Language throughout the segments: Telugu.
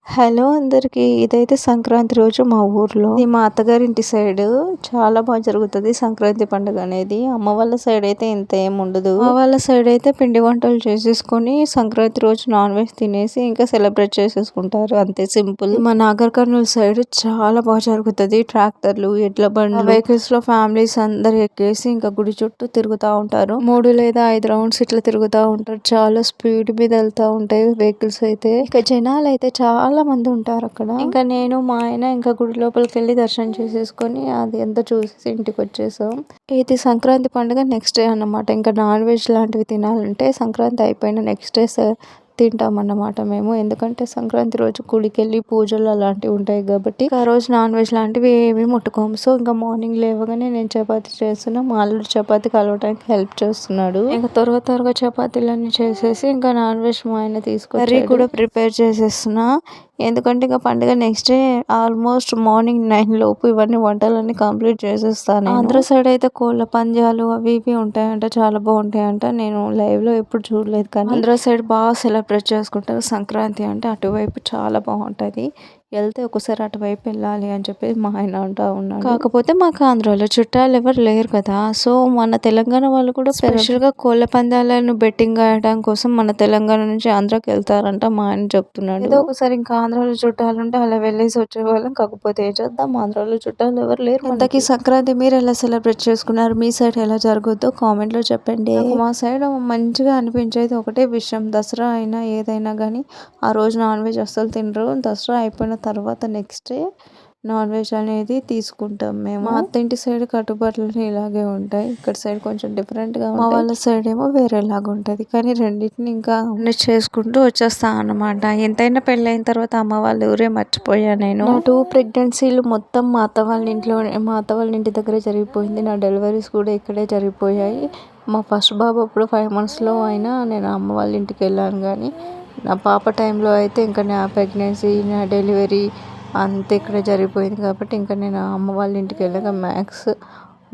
హలో అందరికి. ఇదైతే సంక్రాంతి రోజు మా ఊర్లో, ఇది మా అత్తగారింటి సైడ్ చాలా బాగా జరుగుతుంది సంక్రాంతి పండుగ అనేది. అమ్మ వాళ్ళ సైడ్ అయితే ఇంత ఏం ఉండదు. మా వాళ్ళ సైడ్ అయితే పిండి వంటలు చేసేసుకొని సంక్రాంతి రోజు నాన్ వెజ్ తినేసి ఇంకా సెలబ్రేట్ చేసేసుకుంటారు, అంతే సింపుల్. మా నాగర్ కర్నూల్ సైడ్ చాలా బాగా జరుగుతుంది. ట్రాక్టర్లు, ఎడ్ల బండ్లు, వెహికల్స్ లో ఫ్యామిలీస్ అందరు ఎక్కేసి ఇంకా గుడి చుట్టూ తిరుగుతూ ఉంటారు. 3 లేదా 5 రౌండ్స్ ఇట్లా తిరుగుతూ ఉంటారు. చాలా స్పీడ్ మీద వెళ్తూ ఉంటాయి వెహికల్స్ అయితే. ఇక జనాలు అయితే చాలా మంది ఉంటారు అక్కడ. ఇంకా నేను మా ఆయన ఇంకా గుడి లోపలికి వెళ్ళి దర్శనం చేసేసుకొని అది ఎంత చూసేసి ఇంటికి వచ్చేసాం. ఇది సంక్రాంతి పండుగ నెక్స్ట్ డే అన్నమాట. ఇంకా నాన్ వెజ్ లాంటివి తినాలంటే సంక్రాంతి అయిపోయిన నెక్స్ట్ డే తింటాం అన్నమాట మేము. ఎందుకంటే సంక్రాంతి రోజు గుడికి వెళ్ళి పూజలు అలాంటివి ఉంటాయి కాబట్టి ఆ రోజు నాన్ వెజ్ లాంటివి ఏమీ ముట్టుకోము. సో ఇంకా మార్నింగ్ లేవగానే నేను చపాతీ చేస్తున్నా, మా అల్లుడు చపాతీ కలవడానికి హెల్ప్ చేస్తున్నాడు. ఇంకా త్వరగా చపాతీలన్నీ చేసేసి ఇంకా నాన్ వెజ్ మా ఆయన తీసుకొని కర్రీ కూడా ప్రిపేర్ చేసేస్తున్నా. ఎందుకంటే ఇంకా పండుగ నెక్స్ట్ డే ఆల్మోస్ట్ మార్నింగ్ 9 లోపు ఇవన్నీ వంటలన్నీ కంప్లీట్ చేసేస్తాను. ఆంధ్ర సైడ్ అయితే కోళ్ళ పందాలు అవి ఇవి ఉంటాయంట, చాలా బాగుంటాయంట. నేను లైవ్ లో ఎప్పుడు చూడలేదు, కానీ ఆంధ్ర సైడ్ బాగా సెలబ్రేట్ చేసుకుంటారు సంక్రాంతి అంటే. అటువైపు చాలా బాగుంటది. వెళ్తే ఒకసారి అటువైపు వెళ్ళాలి అని చెప్పి మా ఆయన అంటా ఉన్నాడు. కాకపోతే మాకు ఆంధ్రాలో చుట్టాలు ఎవరు లేరు కదా, సో మన తెలంగాణ వాళ్ళు కూడా స్పెషల్ గా కోళ్ళ పందాలను బెట్టింగ్ ఆడడం కోసం మన తెలంగాణ నుంచి ఆంధ్రాకి వెళ్తారంట, మా ఆయన చెప్తున్నాడు. ఏదో ఒకసారి ఇంకా ఆంధ్రాలో చుట్టాలు ఉంటే అలా వెళ్ళేసి వచ్చేవాళ్ళం. కాకపోతే ఏం చేద్దాం, ఆంధ్రాలో చుట్టాలు ఎవరు లేరు. ఇంతకీ సంక్రాంతి మీరు ఎలా సెలబ్రేట్ చేసుకున్నారు, మీ సైడ్ ఎలా జరుగుద్దో కామెంట్ లో చెప్పండి. మా సైడ్ మంచిగా అనిపించేది ఒకటే విషయం, దసరా అయినా ఏదైనా కానీ ఆ రోజు నాన్ వెజ్ అస్సలు తినరు. దసరా అయిపోయిన తర్వాత నెక్స్ట్ డే నాన్ వెజ్ అనేది తీసుకుంటాం మేము. మా అత్తింటి సైడ్ కట్టుబాట్లు ఇలాగే ఉంటాయి, ఇక్కడ సైడ్ కొంచెం డిఫరెంట్ గా ఉంటాయి. మా వాళ్ళ సైడ్ ఏమో వేరేలాగా ఉంటది. కానీ రెండింటిని ఇంకా చేసుకుంటూ వచ్చేస్తా అన్నమాట. ఎంతైనా పెళ్ళైన తర్వాత అమ్మ వాళ్ళ ఊరే మర్చిపోయా నేను. నా 2 ప్రెగ్నెన్సీలు మొత్తం మా అత్త వాళ్ళ ఇంట్లో, మా అత్త వాళ్ళ ఇంటి దగ్గరే జరిగిపోయింది. నా డెలివరీస్ కూడా ఇక్కడే జరిగిపోయాయి. మా ఫస్ట్ బాబు అప్పుడు 5 monthsలో అయినా నేను అమ్మ వాళ్ళ ఇంటికి వెళ్ళాను. కానీ నా పాప టైంలో అయితే ఇంకా నా ప్రెగ్నెన్సీ, నా డెలివరీ అంతా ఇక్కడ జరిగిపోయింది. కాబట్టి ఇంకా నేను అమ్మ వాళ్ళ ఇంటికి వెళ్ళాక మ్యాక్స్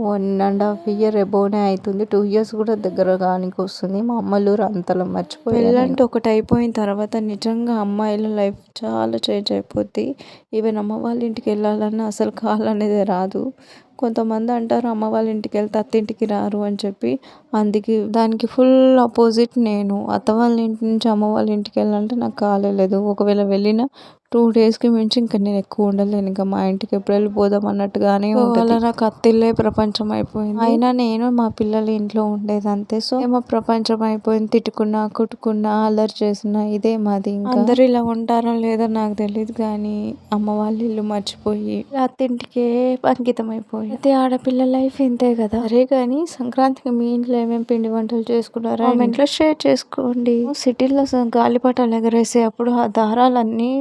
1.5 year ఎబోనే అవుతుంది. 2 years కూడా దగ్గర కానికి వస్తుంది. మా అమ్మలూరు అంతలో మర్చిపోయాను. పెళ్ళంటే ఒకటి అయిపోయిన తర్వాత నిజంగా అమ్మాయిల లైఫ్ చాలా చేంజ్ అయిపోద్ది. ఈవెన్ అమ్మ వాళ్ళ ఇంటికి వెళ్ళాలన్నా అసలు కాల్ అనేది రాదు. కొంతమంది అంటారు అమ్మ వాళ్ళ ఇంటికి వెళ్తే అత్తింటికి రారు అని చెప్పి. అందుకే దానికి ఫుల్ ఆపోజిట్ నేను. అత్త వాళ్ళ ఇంటి నుంచి అమ్మ వాళ్ళ ఇంటికి వెళ్ళాలంటే నాకు కాలేదు. ఒకవేళ వెళ్ళిన 2 daysకి మించి ఇంకా నేను ఎక్కువ ఉండలేను. ఇంకా మా ఇంటికి ఎప్పుడు వెళ్ళిపోదాం అన్నట్టుగానే ఉంటుంది. నాకు అత్తిల్లే ప్రపంచం అయిపోయింది. అయినా నేను మా పిల్లల ఇంట్లో ఉండేది అంతే. సో ఏమో ప్రపంచం అయిపోయింది. తిట్టుకున్నా, కొట్టుకున్నా, అల్లరి చేసినా ఇదే మాది. ఇంకా అందరూ ఇలా ఉంటారో లేదో నాకు తెలియదు, కానీ అమ్మ వాళ్ళ ఇల్లు మర్చిపోయి అత్తింటికే అంకితం అయిపోయి ప్రతి ఆడపిల్ల లైఫ్ ఇంతే కదా. సరే కానీ సంక్రాంతికి మీ ఇంట్లో ఏమేమి పిండి వంటలు చేసుకున్నారా కామెంట్లో షేర్ చేసుకోండి. సిటీలో గాలిపటాలు ఎగరేసే అప్పుడు ఆ దారాలన్నీ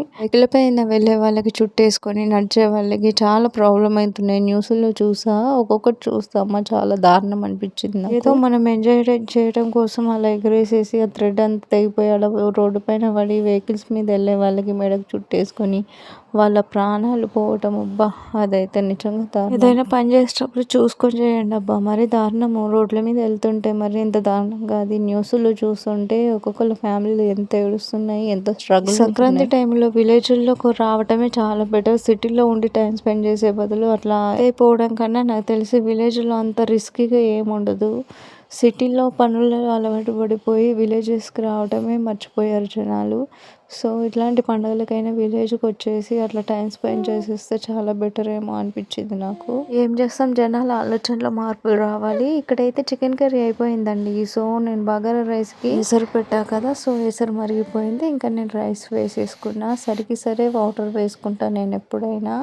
పైన వెళ్ళే వాళ్ళకి చుట్టేసుకొని నడిచే వాళ్ళకి చాలా ప్రాబ్లం అవుతున్నాయి. న్యూస్లో చూసా, ఒక్కొక్కటి చూస్తామా చాలా దారుణం అనిపించింది నాకు. ఏదో మనం ఎంజాయ్ చేయడం కోసం అలా ఎగరేసేసి ఆ థ్రెడ్ అంతా తెగిపోయి అలా రోడ్డు పైన పడి వెహికల్స్ మీద వెళ్ళే వాళ్ళకి మెడకు చుట్టేసుకొని వాళ్ళ ప్రాణాలు పోవటం, అబ్బా అదైతే నిజంగా దారుణం. ఏదైనా పని చేసేటప్పుడు చూసుకొని చేయండి అబ్బా, మరి దారుణము. రోడ్ల మీద వెళ్తుంటే మరి ఎంత దారుణంగా అది న్యూస్లో చూస్తుంటే ఒక్కొక్కళ్ళ ఫ్యామిలీలు ఎంత ఏడుస్తున్నాయి, ఎంత స్ట్రగుల్. సంక్రాంతి టైంలో విలేజ్లోకి రావటమే చాలా బెటర్. సిటీలో ఉండి టైం స్పెండ్ చేసే బదులు అట్లా అయిపోవడం కన్నా నాకు తెలిసి విలేజ్లో అంత రిస్కీగా ఏముండదు. సిటీలో పనులలో అలవాటు పడిపోయి విలేజెస్కి రావడమే మర్చిపోయారు జనాలు. సో ఇట్లాంటి పండుగలకైనా విలేజ్కి వచ్చేసి అట్లా టైం స్పెండ్ చేసేస్తే చాలా బెటర్ ఏమో అనిపించింది నాకు. ఏం చేస్తాం, జనాల ఆలోచనలో మార్పులు రావాలి. ఇక్కడైతే చికెన్ కర్రీ అయిపోయిందండి. సో నేను బగారా రైస్కి ఎసరు పెట్టా కదా, సో ఎసరు మరిగిపోయింది. ఇంకా నేను రైస్ వేసేసుకున్నా. సరే వాటర్ వేసుకుంటా నేను ఎప్పుడైనా.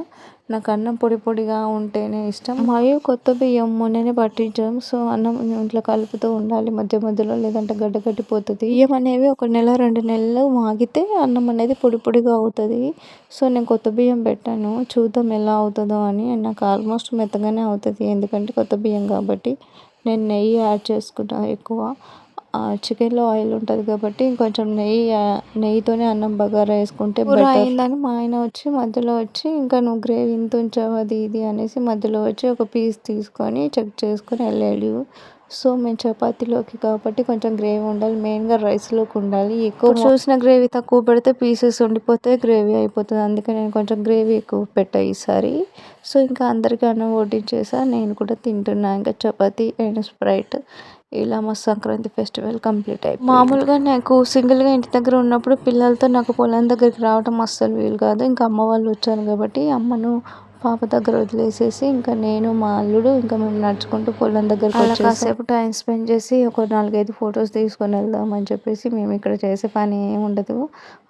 నాకు అన్నం పొడి పొడిగా ఉంటేనే ఇష్టం. మరియు కొత్త బియ్యం మొన్ననే పట్టించాం. సో అన్నం ఇట్లా కలుపుతూ ఉండాలి మధ్య మధ్యలో, లేదంటే గడ్డ కట్టిపోతుంది. బియ్యం అనేవి 1 నెల 2 నెలలు మాగితే అన్నం అనేది పొడి పొడిగా అవుతుంది. సో నేను కొత్త బియ్యం పెట్టాను, చూద్దాం ఎలా అవుతుందో అని. నాకు ఆల్మోస్ట్ మెత్తగానే అవుతుంది, ఎందుకంటే కొత్త బియ్యం కాబట్టి. నేను నెయ్యి యాడ్ చేసుకుంటా ఎక్కువ. చికెన్లో ఆయిల్ ఉంటుంది కాబట్టి ఇంకొంచెం నెయ్యితోనే అన్నం బగారా వేసుకుంటే బెటర్ అయిందని మా ఆయన వచ్చి మధ్యలో వచ్చి, ఇంకా నువ్వు గ్రేవీ ఇంత ఉంచావు అది ఇది అనేసి మధ్యలో వచ్చి ఒక పీస్ తీసుకొని చెక్ చేసుకొని వెళ్ళాడు. సో మేము చపాతీలోకి కాబట్టి కొంచెం గ్రేవీ ఉండాలి, మెయిన్గా రైస్లోకి ఉండాలి. ఎక్కువ చూసిన గ్రేవీ తక్కువ పెడితే పీసెస్ ఉండిపోతే గ్రేవీ అయిపోతుంది. అందుకే నేను కొంచెం గ్రేవీ ఎక్కువ పెట్టా ఈసారి. సో ఇంకా అందరికీ అన్నం వడ్డించేసా, నేను కూడా తింటున్నా. ఇంకా చపాతీ అండ్ స్ప్రైట్, ఇలా మా సంక్రాంతి ఫెస్టివల్ కంప్లీట్ అయిపోయింది. మామూలుగా నాకు సింగిల్గా ఇంటి దగ్గర ఉన్నప్పుడు పిల్లలతో నాకు పొలం దగ్గరికి రావడం అస్సలు వీలు కాదు. ఇంకా అమ్మ వాళ్ళు వచ్చారు కాబట్టి అమ్మను పాప దగ్గర వదిలేసేసి ఇంకా నేను, మా అల్లుడు ఇంకా మేము నడుచుకుంటూ పొలం దగ్గరకు అలా కాసేపు టైం స్పెండ్ చేసి ఒక 4-5 ఫొటోస్ తీసుకొని వెళ్దామని చెప్పేసి మేము ఇక్కడ చేసే పని ఏమి ఉండదు.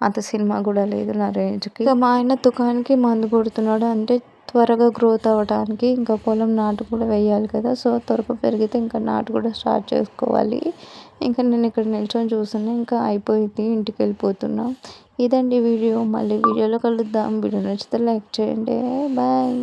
అంత సినిమా కూడా లేదు నా రేంజ్కి. ఇంకా మా ఆయన దుకాణానికి మందు కొడుతున్నాడు, అంటే త్వరగా గ్రోత్ అవ్వడానికి. ఇంకా పొలం నాటు కూడా వేయాలి కదా, సో త్వరగా పెరిగితే ఇంకా నాటు కూడా స్టార్ట్ చేసుకోవాలి. ఇంకా నేను ఇక్కడ నిల్చొని చూస్తున్నా, ఇంకా అయిపోయింది, ఇంటికి వెళ్ళిపోతున్నా. ఇదండి వీడియో, మళ్ళీ వీడియోలో కలుద్దాం. వీడియో నచ్చితే లైక్ చేయండి. బాయ్.